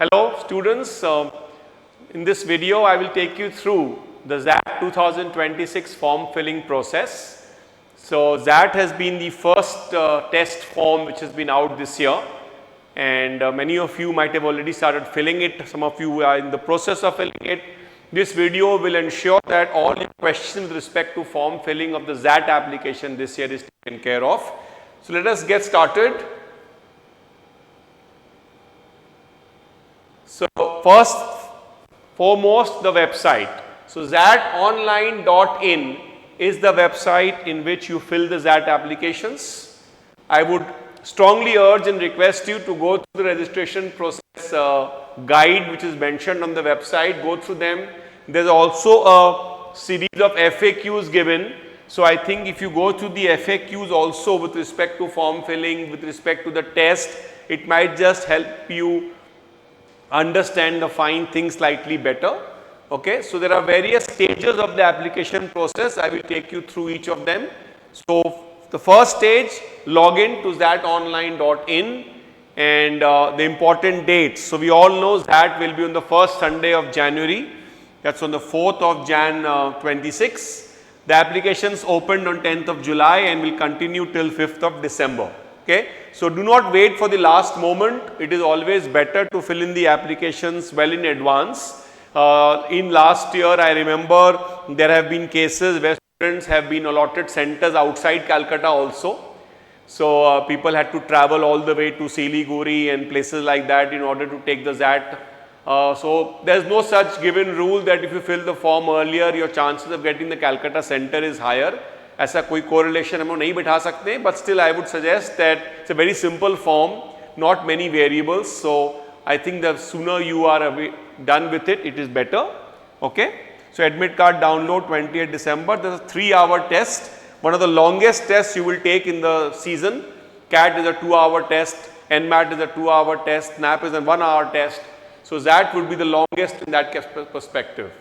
Hello students, in this video I will take you through the XAT 2026 form filling process. So XAT has been the first test form which has been out this year, and many of you might have already started filling it. Some of you are in the process of filling it. This video will ensure that all your questions with respect to form filling of the XAT application this year is taken care of. So let us get started. So first foremost, the website. So xatonline.in is the website in which you fill the XAT applications. I would strongly urge and request you to go through the registration process guide which is mentioned on the website. Go through them. There is also a series of FAQs given. So I think if you go through the FAQs also with respect to form filling, with respect to the test, it might just help you understand the fine things slightly better. Okay, so there are various stages of the application process. I will take you through each of them. So the first stage, log in to xatonline.in, and the important dates. So we all know XAT will be on the first Sunday of January. That's on the 4th of Jan 26. The applications opened on 10th of July and will continue till 5th of December. Okay. So do not wait for the last moment. It is always better to fill in the applications well in advance. In last year, I remember there have been cases where students have been allotted centers outside Calcutta also. So people had to travel all the way to Siliguri and places like that in order to take the XAT. So there is no such given rule that if you fill the form earlier, your chances of getting the Calcutta center is higher. ऐसा कोई correlation हम लोग नहीं बिठा सकते, but still I would suggest that it's a very simple form, not many variables. So I think the sooner you are done with it, it is better. Okay. So admit card download 20th December. There's a 3-hour test, one of the longest tests you will take in the season. CAT is a 2-hour test, NMAT is a 2-hour test, NAP is a 1-hour test. So that would be the longest in that perspective.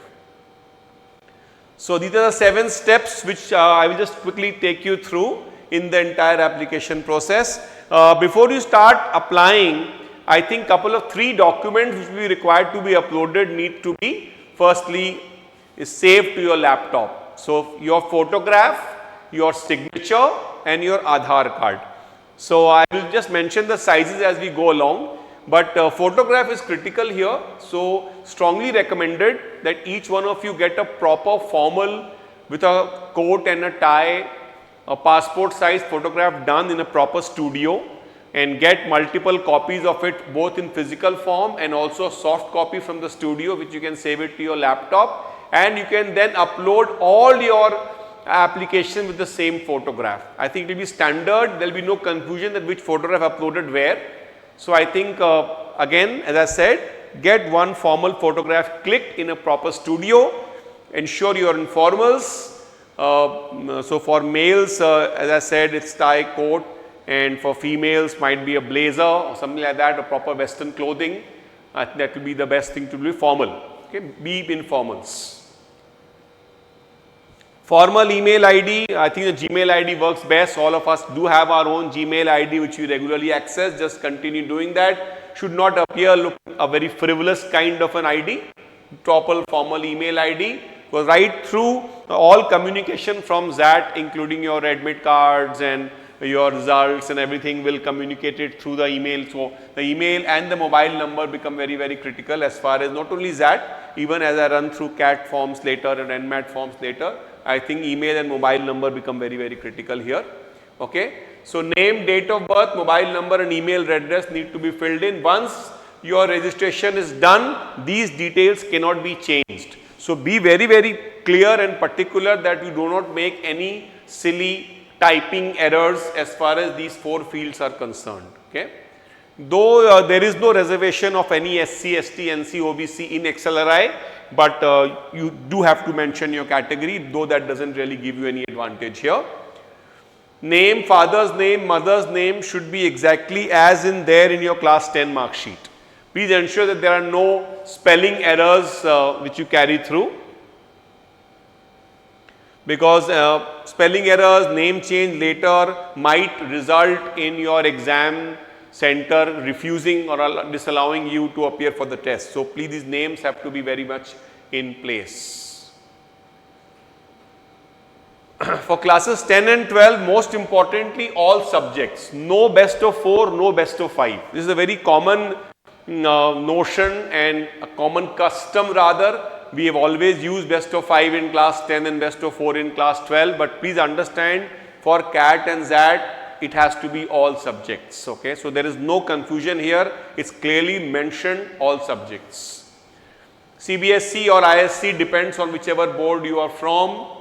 So these are the 7 steps which I will just quickly take you through in the entire application process. Before you start applying, I think couple of 3 documents which will be required to be uploaded need to be firstly is saved to your laptop. So your photograph, your signature and your Aadhaar card. So I will just mention the sizes as we go along. But photograph is critical here, so strongly recommended that each one of you get a proper formal with a coat and a tie, a passport size photograph done in a proper studio, and get multiple copies of it both in physical form and also a soft copy from the studio which you can save it to your laptop, and you can then upload all your application with the same photograph. I think it will be standard, there will be no confusion that which photograph uploaded where. So I think again, as I said, get one formal photograph clicked in a proper studio, ensure you are in formals. So for males, as I said, it's tie, coat, and for females might be a blazer or something like that, a proper western clothing. I think that will be the best thing to do, formal. Okay, be in formals. Formal email ID, I think the Gmail ID works best. All of us do have our own Gmail ID which we regularly access. Just continue doing that. Should not appear look a very frivolous kind of an ID. Proper formal email ID. Because right through all communication from XAT, including your admit cards and your results and everything, will communicate it through the email. So the email and the mobile number become very, very critical as far as not only XAT, even as I run through CAT forms later and NMAT forms later. I think email and mobile number become very, very critical here. Okay. So name, date of birth, mobile number and email address need to be filled in. Once your registration is done, these details cannot be changed. So be very, very clear and particular that you do not make any silly typing errors as far as these 4 fields are concerned. Okay. Though there is no reservation of any SC, ST, NC, OBC in XLRI, but you do have to mention your category, though that does not really give you any advantage here. Name, father's name, mother's name should be exactly as in there in your class 10 mark sheet. Please ensure that there are no spelling errors which you carry through, because spelling errors, name change later might result in your exam center refusing or disallowing you to appear for the test. So please, these names have to be very much in place. For classes 10 and 12, most importantly, all subjects, no best of 4, no best of 5. This is a very common notion and a common custom rather. We have always used best of 5 in class 10 and best of 4 in class 12, but please understand, for CAT and XAT, it has to be all subjects. Okay, so there is no confusion here. It's clearly mentioned all subjects. CBSE or ISC depends on whichever board you are from.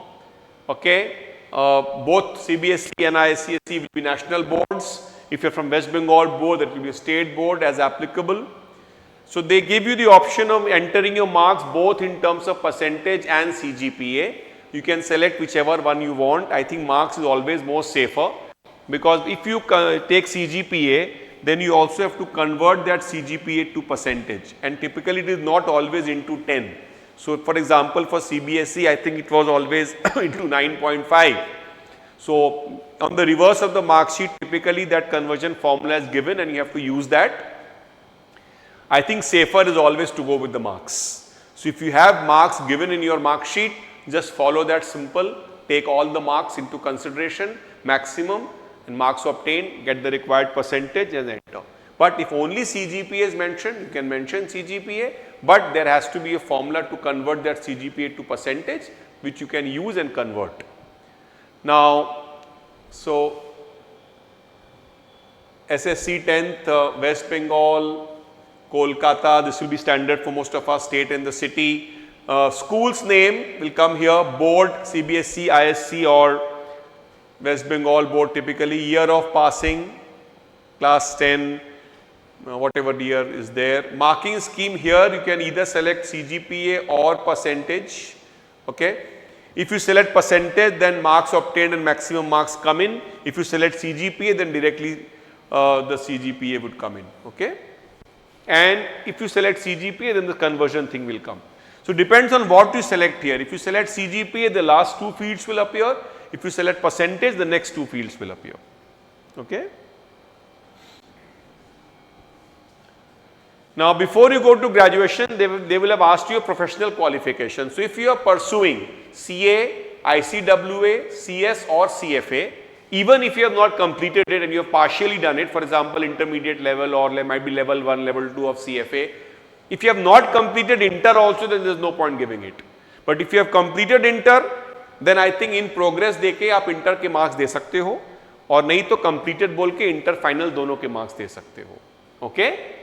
Okay, both CBSE and ISC will be national boards. If you are from West Bengal board, that will be a state board as applicable. So they give you the option of entering your marks both in terms of percentage and CGPA. You can select whichever one you want. I think marks is always more safer, because if you take CGPA, then you also have to convert that CGPA to percentage, and typically it is not always into 10. So for example, for CBSE, I think it was always into 9.5. So on the reverse of the mark sheet, typically that conversion formula is given and you have to use that. I think safer is always to go with the marks. So if you have marks given in your mark sheet, just follow that simple, take all the marks into consideration, maximum, and marks obtained, get the required percentage and enter. But if only CGPA is mentioned, you can mention CGPA, but there has to be a formula to convert that CGPA to percentage, which you can use and convert. Now, so SSC 10th, West Bengal, Kolkata, this will be standard for most of our state and the city. School's name will come here, board, CBSE, ISC or West Bengal board, typically year of passing, class 10, whatever year is there. Marking scheme here, you can either select CGPA or percentage. Okay. If you select percentage, then marks obtained and maximum marks come in. If you select CGPA, then directly the CGPA would come in. Okay. And if you select CGPA, then the conversion thing will come. So depends on what you select here. If you select CGPA, the last 2 fields will appear. If you select percentage, the next 2 fields will appear. Okay. Now before you go to graduation, they will have asked you a professional qualification. So if you are pursuing CA, ICWA, CS or CFA, even if you have not completed it and you have partially done it, for example intermediate level or might be level 1, level 2 of CFA, if you have not completed inter also, then there is no point giving it. But if you have completed inter, then I think in progress देके आप inter के marks दे सकते हो, और नहीं तो completed बोल के inter final दोनों के marks दे सकते हो. Okay?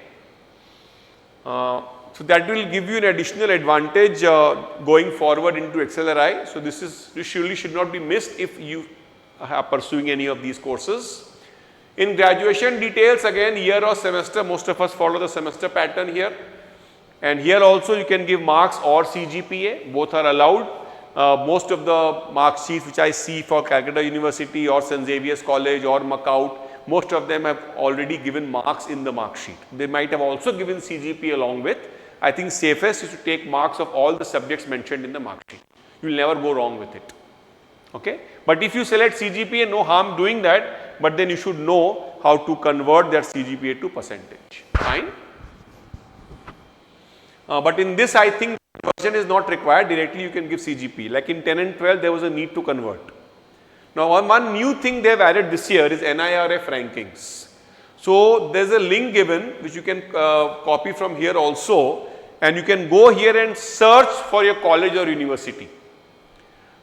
So that will give you an additional advantage going forward into XLRI. So this surely should not be missed if you are pursuing any of these courses. In graduation details, again year or semester, most of us follow the semester pattern here, and here also you can give marks or CGPA, both are allowed. Most of the mark sheets which I see for Calcutta University or St. Xavier's College or Macaut, most of them have already given marks in the mark sheet. They might have also given CGPA along with. I think safest is to take marks of all the subjects mentioned in the mark sheet. You will never go wrong with it. Okay? But if you select CGPA, no harm doing that, but then you should know how to convert that CGPA to percentage. Fine? But in this, I think conversion is not required. Directly you can give CGPA. Like in 10 and 12, there was a need to convert. Now one new thing they have added this year is NIRF rankings. So there is a link given which you can copy from here also, and you can go here and search for your college or university.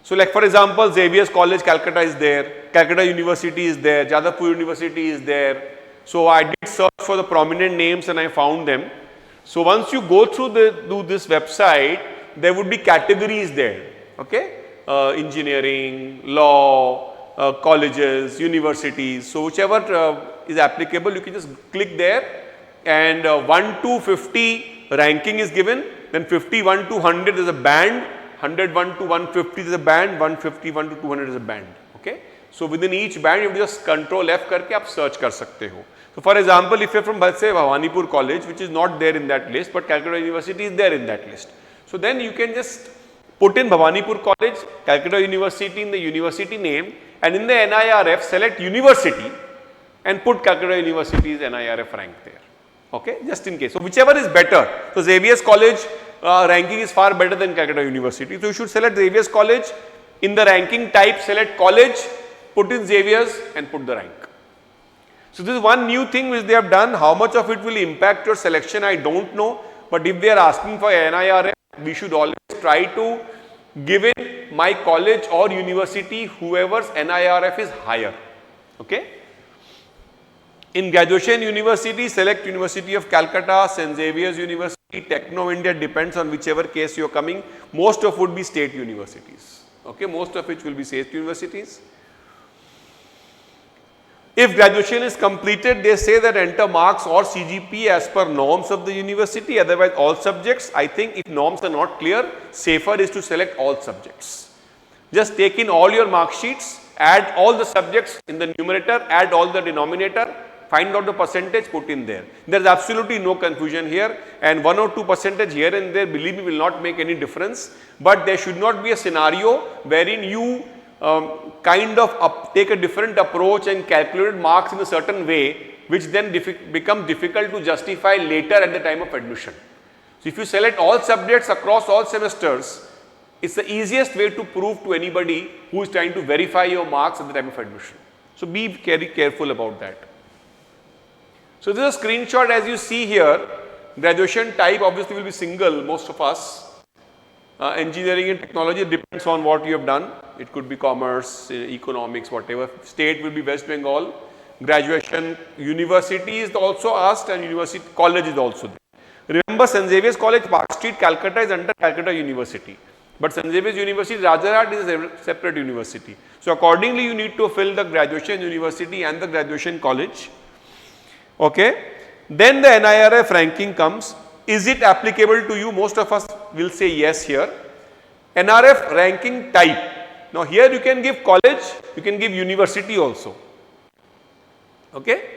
So like for example, Xavier's College Calcutta is there, Calcutta University is there, Jadavpur University is there. So I did search for the prominent names and I found them. So once you go through this website, there would be categories there. Okay? Engineering, law, colleges, universities. So whichever is applicable, you can just click there, and 1 to 50 ranking is given. Then 51 to 100 is a band, 101 to 150 is a band, 151 to 200 is a band. Okay? So within each band, you just Control F करके आप search कर सकते हो. So for example, if you are from let's say Bhawanipur College, which is not there in that list, but Calcutta University is there in that list. So then you can just put in Bhawanipur College, Calcutta University in the university name, and in the NIRF select university, and put Calcutta University's NIRF rank there. Okay, just in case. So whichever is better. So Xavier's College ranking is far better than Calcutta University. So you should select Xavier's College. In the ranking type, select college, put in Xavier's and put the rank. So this is one new thing which they have done. How much of it will impact your selection, I don't know. But if they are asking for NIRF, we should always try to give in my college or university whoever's NIRF is higher. Okay. In graduation university, select University of Calcutta, St. Xavier's University, Techno India, depends on whichever case you are coming. Most of would be state universities. Okay, most of which will be state universities. If graduation is completed, they say that enter marks or CGP as per norms of the university, otherwise all subjects. I think if norms are not clear, safer is to select all subjects. Just take in all your mark sheets, add all the subjects in the numerator, add all the denominator, find out the percentage, put in there. There is absolutely no confusion here, and 1 or 2% here and there, believe me, will not make any difference. But there should not be a scenario wherein you kind of take a different approach and calculate marks in a certain way, which then become difficult to justify later at the time of admission. So if you select all subjects across all semesters, it's the easiest way to prove to anybody who is trying to verify your marks at the time of admission. So be very careful about that. So this is a screenshot as you see here. Graduation type obviously will be single, most of us. Engineering and technology depends on what you have done. It could be commerce, economics, whatever. State will be West Bengal. Graduation, university is also asked, and university college is also there. Remember, St. Xavier's College, Park Street, Calcutta is under Calcutta University. But St. Xavier's University, Rajarhat is a separate university. So accordingly, you need to fill the graduation university and the graduation college. Okay. Then the NIRF ranking comes. Is it applicable to you? Most of us will say yes here. NRF ranking type. Now here you can give college, you can give university also. Okay.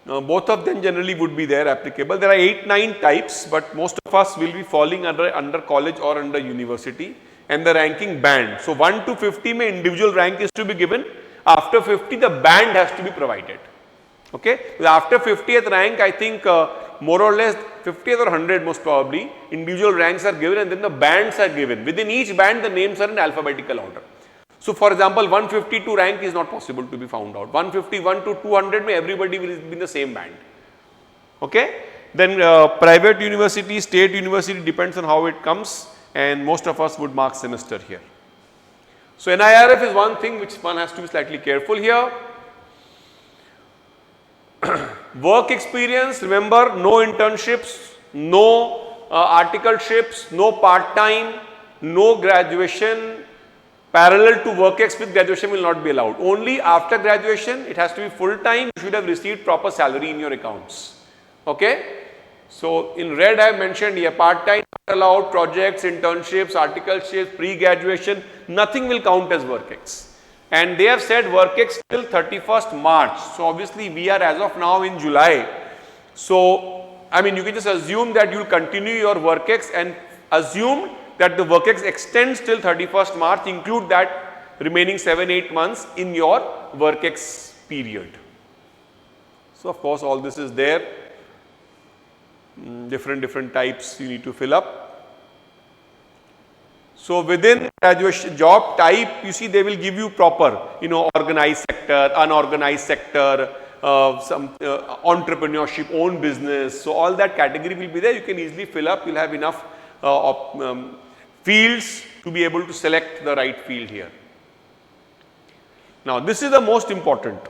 Now both of them generally would be there applicable. There are 8-9 types, but most of us will be falling under college or under university, and the ranking band. So 1 to 50 may individual rank is to be given. After 50 the band has to be provided. Okay. After 50th rank, I think more or less 50th or 100 most probably, individual ranks are given and then the bands are given. Within each band the names are in alphabetical order. So for example, 152 rank is not possible to be found out. 151 to 200 may everybody will be in the same band. Okay. Then private university, state university, depends on how it comes, and most of us would mark semester here. So NIRF is one thing which one has to be slightly careful here. Work experience, remember, no internships, no articleships, no part-time, no graduation, parallel to work ex with graduation will not be allowed. Only after graduation it has to be full-time, you should have received proper salary in your accounts. Okay. So in red I have mentioned here, part-time not allowed, projects, internships, articleships, pre-graduation, nothing will count as work ex. And they have said work ex till 31st March. So obviously we are as of now in July. So I mean you can just assume that you will continue your work ex and assume that the work ex extends till 31st March, include that remaining 7-8 months in your work ex period. So of course all this is there. Different types you need to fill up. So within graduation job type, you see they will give you proper, organized sector, unorganized sector, some entrepreneurship, own business. So all that category will be there. You can easily fill up. You'll have enough fields to be able to select the right field here. Now this is the most important.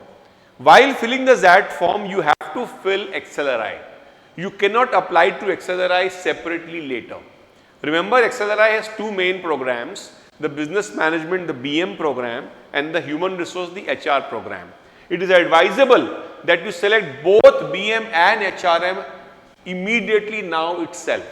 While filling the XAT form, you have to fill XLRI. You cannot apply to XLRI separately later. Remember, XLRI has two main programs, the business management, the BM program, and the human resource, the HR program. It is advisable that you select both BM and HRM immediately now itself.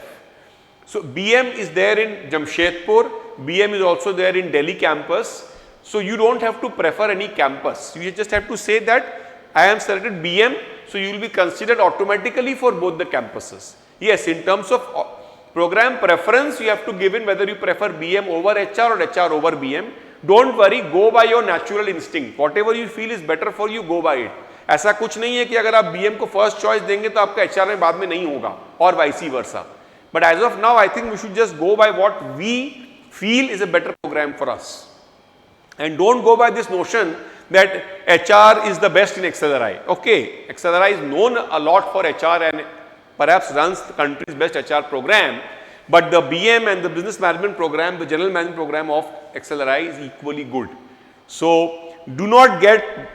So BM is there in Jamshedpur, BM is also there in Delhi campus. So you don't have to prefer any campus. You just have to say that I am selected BM, so you will be considered automatically for both the campuses. Yes, in terms of program preference, you have to give in whether you prefer BM over HR or HR over BM. Don't worry, go by your natural instinct. Whatever you feel is better for you, go by it. ऐसा कुछ नहीं है कि अगर आप BM को first choice देंगे तो आपका HR में बाद में नहीं होगा, और vice versa. But as of now, I think we should just go by what we feel is a better program for us. And don't go by this notion that HR is the best in XLRI. Okay, XLRI is known a lot for HR and perhaps runs the country's best HR program. But the BM and the business management program, the general management program of XLRI is equally good. So do not get,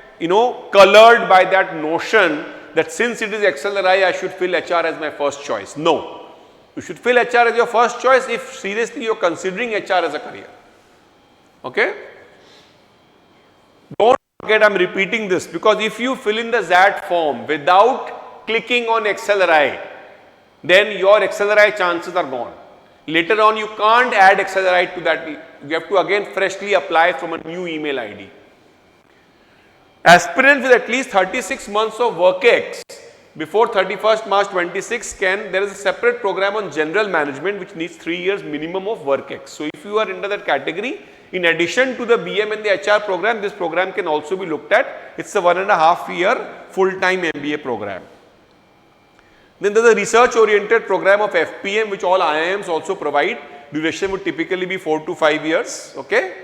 colored by that notion that since it is XLRI, I should fill HR as my first choice. No. You should fill HR as your first choice if seriously you are considering HR as a career. Okay? Don't forget, I am repeating this because if you fill in the XAT form without clicking on XLRI, then your XLRI chances are gone. Later on, you can't add XLRI to that. You have to again freshly apply from a new email ID. Aspirants with at least 36 months of work ex before 31st March 26 there is a separate program on general management which needs 3 years minimum of work ex. So if you are under that category, in addition to the BM and the HR program, this program can also be looked at. It's a 1.5 year full-time MBA program. Then there is a research oriented program of FPM which all IIMs also provide. Duration would typically be 4 to 5 years. Okay.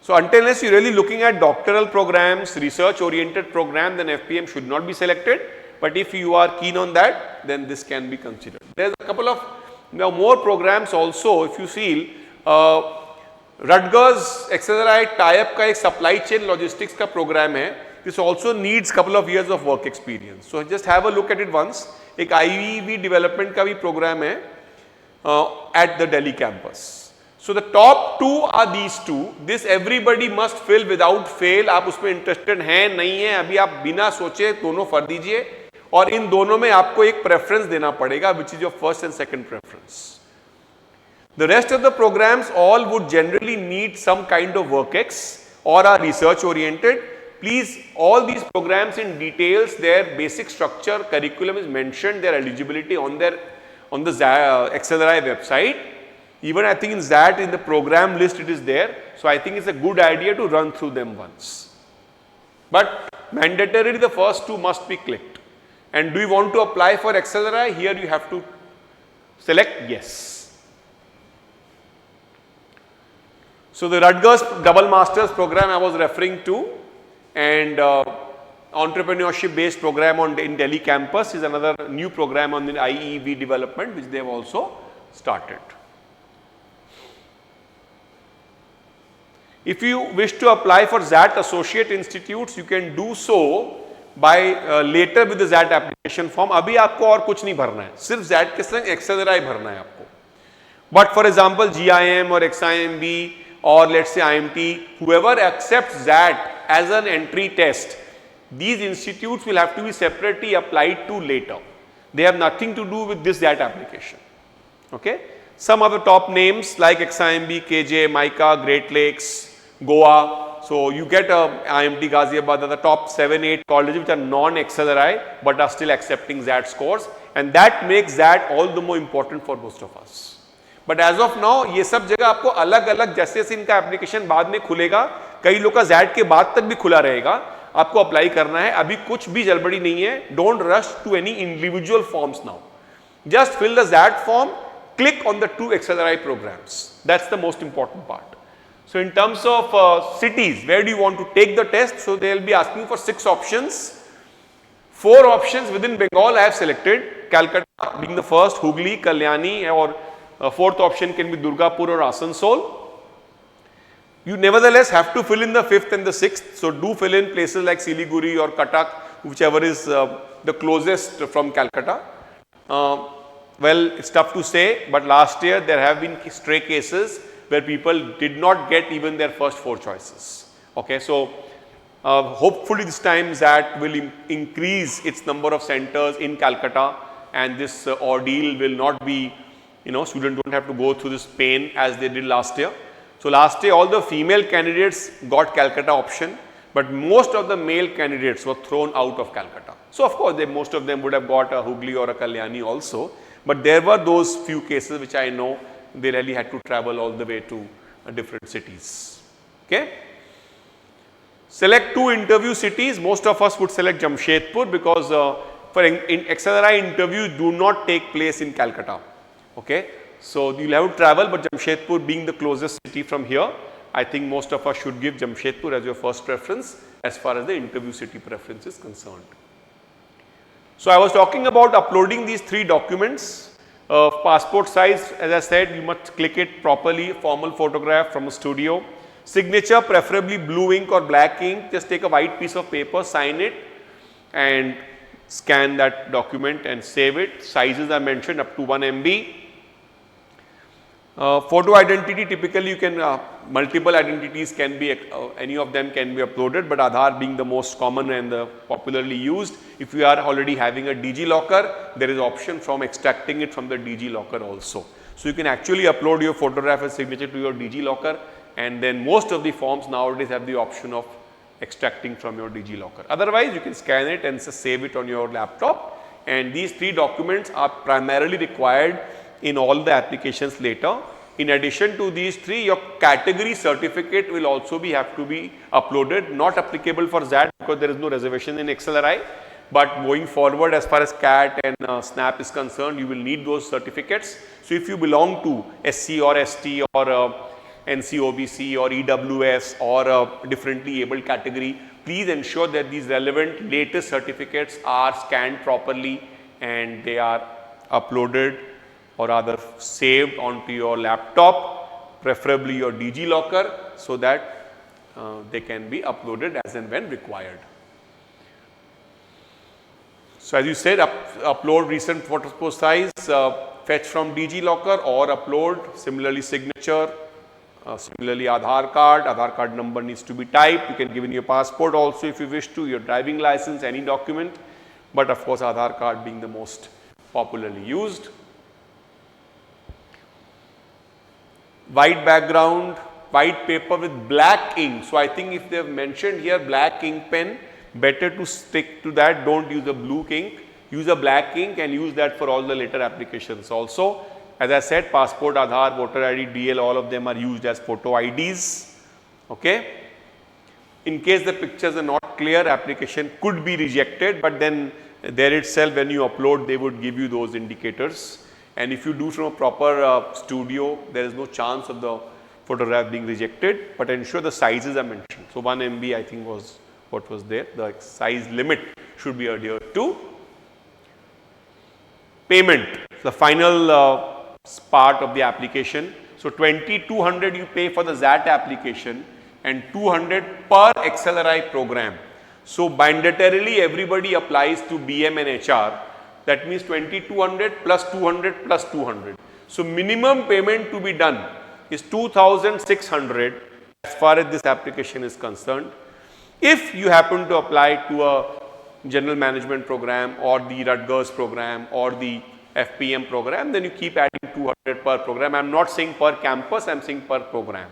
So until unless you're really looking at doctoral programs, research oriented program, then FPM should not be selected. But if you are keen on that, then this can be considered. There's a couple of more programs also. If you feel Rutgers XLRI tie-up का एक supply chain logistics का program है. This also needs couple of years of work experience. So just have a look at it once. एक IEV development का भी program है at the Delhi campus. So the top two are these two. This everybody must fill without fail. आप उसमें interested हैं नहीं हैं, अभी आप बिना सोचे दोनों भर दीजिए और इन दोनों में आपको एक preference देना पड़ेगा, which is your first and second preference. The rest of the programs all would generally need some kind of work ex or are research oriented. Please, all these programs in details, their basic structure, curriculum is mentioned, their eligibility on the XLRI website. Even I think in that in the program list it is there. So I think it's a good idea to run through them once. But mandatorily the first two must be clicked. And do you want to apply for XLRI? Here you have to select yes. So the Rutgers double masters program I was referring to, and entrepreneurship based program in Delhi campus is another new program on the IEV development which they have also started. If you wish to apply for XAT associate institutes, you can do so by later with the XAT application form. अभी आपको और कुछ नहीं भरना है, सिर्फ XAT के संग XLRI भरना है आपको. But for example, GIM or XIMB or let's say IMT, whoever accepts XAT as an entry test, these institutes will have to be separately applied to later. They have nothing to do with this XAT application. Okay. Some of the top names like XIMB, KJ, MICA, Great Lakes, Goa. So you get IMT Ghaziabad are the top 7-8 colleges which are non-XLRI but are still accepting XAT scores, and that makes XAT all the more important for most of us. But as of now, ये सब जगह आपको अलग अलग जैसे जैसे इनका application बाद में खुलेगा, कई लोग का XAT के बाद तक भी खुला रहेगा, आपको अप्लाई करना है. अभी कुछ भी जल्दबाजी नहीं है. Don't rush to any individual forms now. Just fill the XAT form, click on the two XLRI programs. That's the most important part. So in terms of cities, where do you want to take the test? So they will be asking for 6 options. 4 options within Bengal I have selected. Calcutta being the first, Hooghly, Kalyani, or 4th option can be Durgapur or Asansol. You nevertheless have to fill in the 5th and the 6th. So do fill in places like Siliguri or Cuttack, whichever is the closest from Calcutta. Well, it's tough to say, but last year there have been stray cases where people did not get even their first 4 choices. Okay, so hopefully this time XAT will increase its number of centers in Calcutta, and this ordeal will not be, students don't have to go through this pain as they did last year. So last year all the female candidates got Calcutta option, but most of the male candidates were thrown out of Calcutta. So of course most of them would have got a Hooghly or a Kalyani also, but there were those few cases which I know they really had to travel all the way to different cities. Okay. Select two interview cities. Most of us would select Jamshedpur because for in XLRI interviews do not take place in Calcutta. Okay, so you'll have to travel, but Jamshedpur being the closest city from here, I think most of us should give Jamshedpur as your first preference as far as the interview city preference is concerned. So I was talking about uploading these three documents. Passport size, as I said, you must click it properly, formal photograph from a studio. Signature, preferably blue ink or black ink. Just take a white piece of paper, sign it and scan that document and save it. Sizes are mentioned up to 1 MB. Photo identity, typically you can, multiple identities can be, any of them can be uploaded, but Aadhaar being the most common and popularly used. If you are already having a DigiLocker, there is option from extracting it from the DigiLocker also. So you can actually upload your photograph and signature to your DigiLocker, and then most of the forms nowadays have the option of extracting from your DigiLocker. Otherwise, you can scan it and save it on your laptop, and these three documents are primarily required in all the applications later. In addition to these three, your category certificate will also have to be uploaded, not applicable for XAT because there is no reservation in XLRI, but going forward as far as CAT and SNAP is concerned, you will need those certificates. So if you belong to SC or ST or NCOBC or EWS or a differently abled category, please ensure that these relevant latest certificates are scanned properly and they are uploaded or rather saved onto your laptop, preferably your DigiLocker, so that they can be uploaded as and when required. So as you said, upload recent photo size, fetch from DigiLocker or upload, similarly signature, similarly Aadhaar card number needs to be typed. You can give in your passport also if you wish to, your driving license, any document, but of course Aadhaar card being the most popularly used. White background, white paper with black ink. So I think if they have mentioned here black ink pen, better to stick to that. Don't use a blue ink, use a black ink and use that for all the later applications also. As I said, passport, Aadhaar, voter ID, DL, all of them are used as photo IDs. Okay. In case the pictures are not clear, application could be rejected, but then there itself when you upload, they would give you those indicators. And if you do from a proper studio, there is no chance of the photograph being rejected, but ensure the sizes are mentioned. So 1 MB I think was what was there, the size limit should be adhered to. Payment, the final part of the application. So 2,200 you pay for the XAT application and 200 per XLRI program. So mandatorily everybody applies to BM and HR. That means 2,200 plus 200 plus 200. So minimum payment to be done is 2,600 as far as this application is concerned. If you happen to apply to a general management program or the Rutgers program or the FPM program, then you keep adding 200 per program. I am not saying per campus, I am saying per program.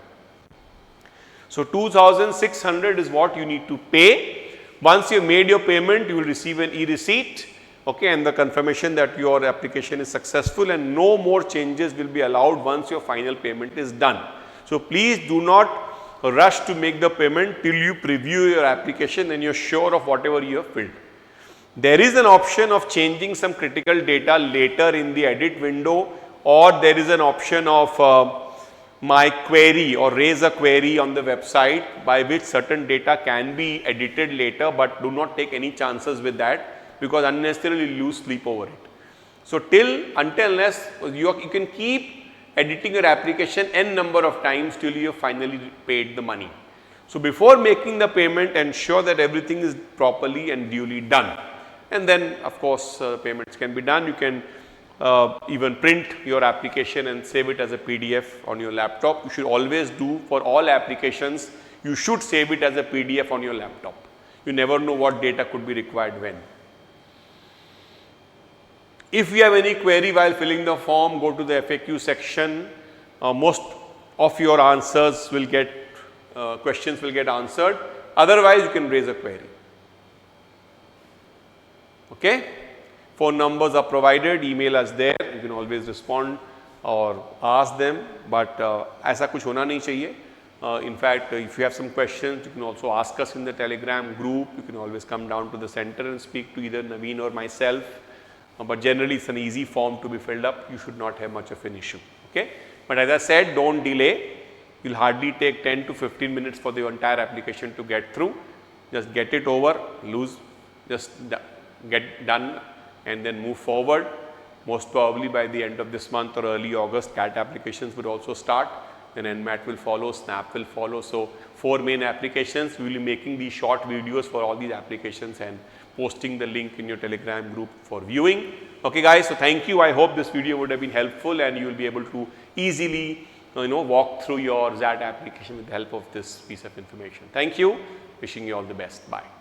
So 2,600 is what you need to pay. Once you have made your payment, you will receive an e-receipt. Okay, and the confirmation that your application is successful and no more changes will be allowed once your final payment is done. So please do not rush to make the payment till you preview your application and you are sure of whatever you have filled. There is an option of changing some critical data later in the edit window, or there is an option of my query or raise a query on the website by which certain data can be edited later, but do not take any chances with that, because unnecessarily lose sleep over it. So until unless you can keep editing your application n number of times till you have finally paid the money. So before making the payment, ensure that everything is properly and duly done, and then of course payments can be done. You can even print your application and save it as a PDF on your laptop. You should always do for all applications, you should save it as a PDF on your laptop. You never know what data could be required when. If you have any query while filling the form, go to the FAQ section. Most of your answers will get, questions will get answered. Otherwise, you can raise a query. Okay? Phone numbers are provided, email is there. You can always respond or ask them. But ऐसा कुछ होना नहीं चाहिए. In fact, if you have some questions, you can also ask us in the Telegram group. You can always come down to the center and speak to either Naveen or myself. But generally, it's an easy form to be filled up. You should not have much of an issue. Okay. But as I said, don't delay. You'll hardly take 10 to 15 minutes for the entire application to get through. Just get it over, get done, and then move forward. Most probably by the end of this month or early August, CAT applications would also start. Then NMAT will follow, SNAP will follow. So 4 main applications. We will be making these short videos for all these applications and posting the link in your Telegram group for viewing. Okay guys, so thank you. I hope this video would have been helpful and you will be able to easily walk through your XAT application with the help of this piece of information. Thank you. Wishing you all the best. Bye.